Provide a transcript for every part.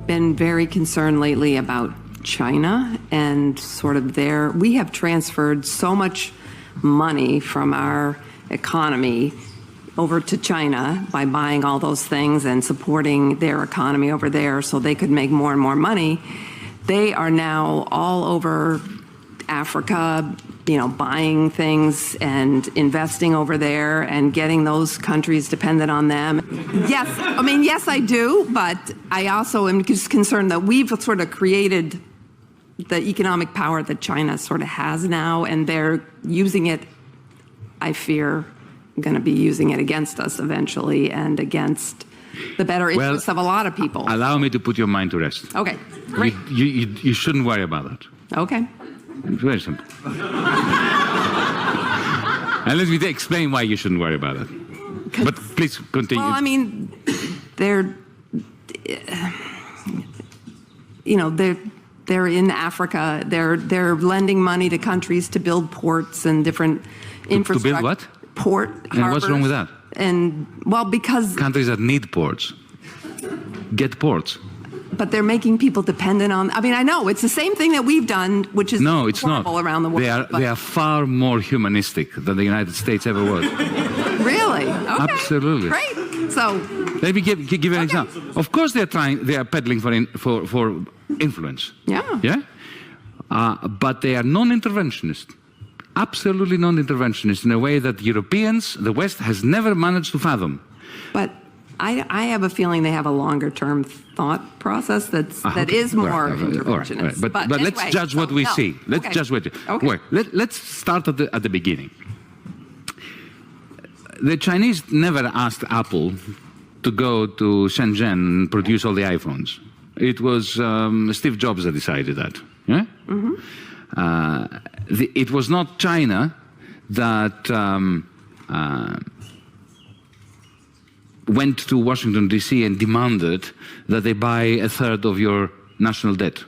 Been very concerned lately about China and sort of we have transferred so much money from our economy over to China by buying all those things and supporting their economy over there so they could make more and more money. They are now all over Africa, buying things and investing over there and getting those countries dependent on them. Yes, I do, but I also am just concerned that we've sort of created the economic power that China sort of has now, and they're using it, I fear, going to be using it against us eventually and against the better interests of a lot of people. Allow me to put your mind to rest. Okay, great. You shouldn't worry about that. Okay. It's very simple. And let me explain why you shouldn't worry about it. But please continue. Well, they're in Africa. They're lending money to countries to build ports and different infrastructure. To build what? Port. And harbors. What's wrong with that? Because countries that need ports get ports. But they're making people dependent on. I know it's the same thing that we've done, which is no, it's not. Around the world. They are far more humanistic than the United States ever was. Really? Okay. Absolutely. Great. So let me give you an example. Of course, they are peddling for influence. Yeah. Yeah. But they are non-interventionist. Absolutely non-interventionist in a way that Europeans, the West, has never managed to fathom. But I have a feeling they have a longer-term thought process that is more interventionist. Right. But anyway, let's judge what we see. Let's judge what. Okay. Wait, let's start at the beginning. The Chinese never asked Apple to go to Shenzhen and produce all the iPhones. It was Steve Jobs that decided that. Yeah. Mm-hmm. It was not China that went to Washington, D.C. and demanded that they buy a third of your national debt.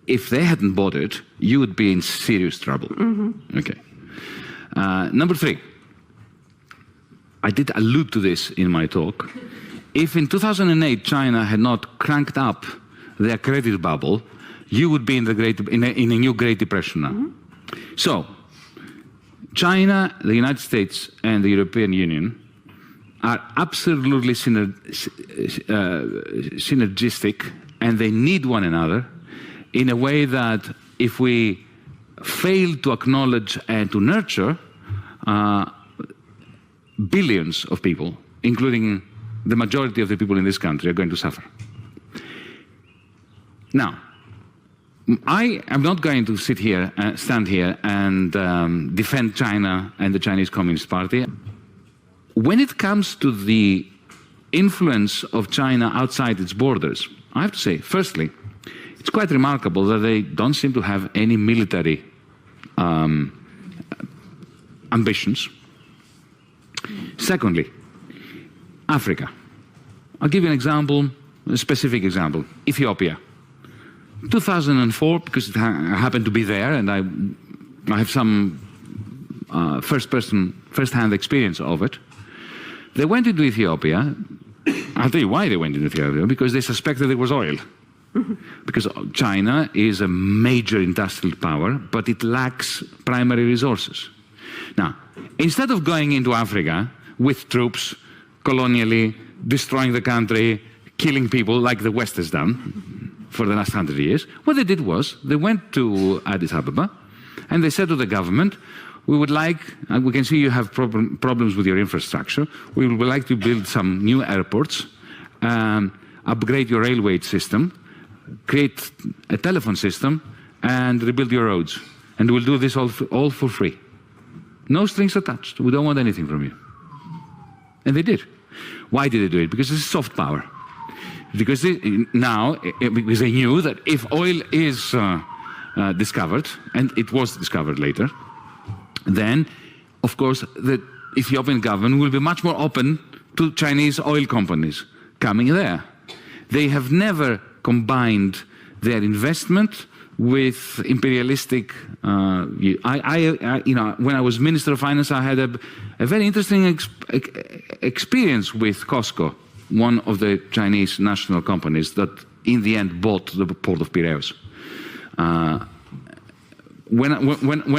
If they hadn't bought it, you would be in serious trouble. Mm-hmm. Okay. Number three, I did allude to this in my talk. If in 2008 China had not cranked up their credit bubble, you would be in a new Great Depression now. Mm-hmm. So, China, the United States, and the European Union are absolutely synergistic, and they need one another in a way that if we fail to acknowledge and to nurture, billions of people, including the majority of the people in this country, are going to suffer. Now, I am not going to stand here and defend China and the Chinese Communist Party. When it comes to the influence of China outside its borders, I have to say, firstly, it's quite remarkable that they don't seem to have any military ambitions. Secondly, Africa. I'll give you an example, a specific example. Ethiopia. 2004, because I happened to be there and I have some first-hand experience of it. They went into Ethiopia. I'll tell you why they went into Ethiopia, because they suspected there was oil. Because China is a major industrial power, but it lacks primary resources. Now, instead of going into Africa with troops, colonially, destroying the country, killing people like the West has done for the last 100 years, what they did was they went to Addis Ababa and they said to the government, we would like, we can see you have problems with your infrastructure, we would like to build some new airports, upgrade your railway system, create a telephone system, and rebuild your roads. And we'll do this all for free. No strings attached. We don't want anything from you. And they did. Why did they do it? Because it's soft power. Because because they knew that if oil is discovered, and it was discovered later, then, of course, the Ethiopian government will be much more open to Chinese oil companies coming there. They have never combined their investment with imperialistic. When I was Minister of Finance, I had a very interesting experience with Costco one of the Chinese national companies that in the end bought the port of Piraeus. When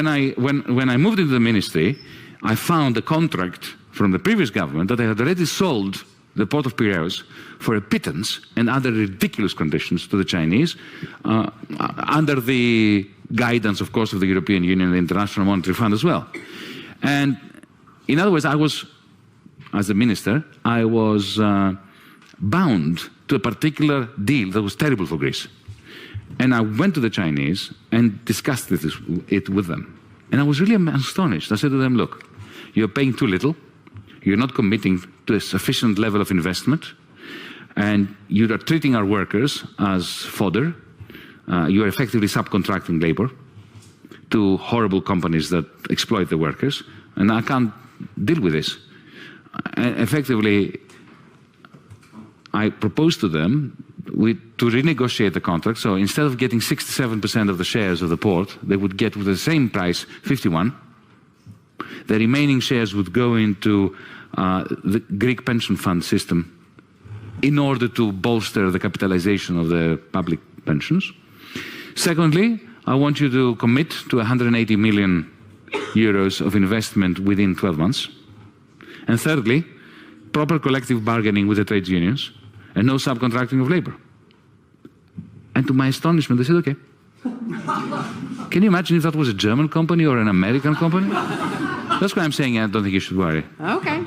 I moved into the ministry, I found a contract from the previous government that they had already sold the port of Piraeus for a pittance and other ridiculous conditions to the Chinese, under the guidance, of course, of the European Union and the International Monetary Fund as well. And in other words, as a minister, I was bound to a particular deal that was terrible for Greece. And I went to the Chinese and discussed it with them. And I was really astonished. I said to them, look, you're paying too little, you're not committing to a sufficient level of investment, and you are treating our workers as fodder. You are effectively subcontracting labor to horrible companies that exploit the workers, and I can't deal with this. Effectively, I proposed to them to renegotiate the contract. So instead of getting 67% of the shares of the port, they would get with the same price 51%. The remaining shares would go into the Greek pension fund system in order to bolster the capitalization of the public pensions. Secondly, I want you to commit to 180 million euros of investment within 12 months. And thirdly, proper collective bargaining with the trade unions and no subcontracting of labor. And to my astonishment, they said, okay. Can you imagine if that was a German company or an American company? That's why I'm saying I don't think you should worry. Okay.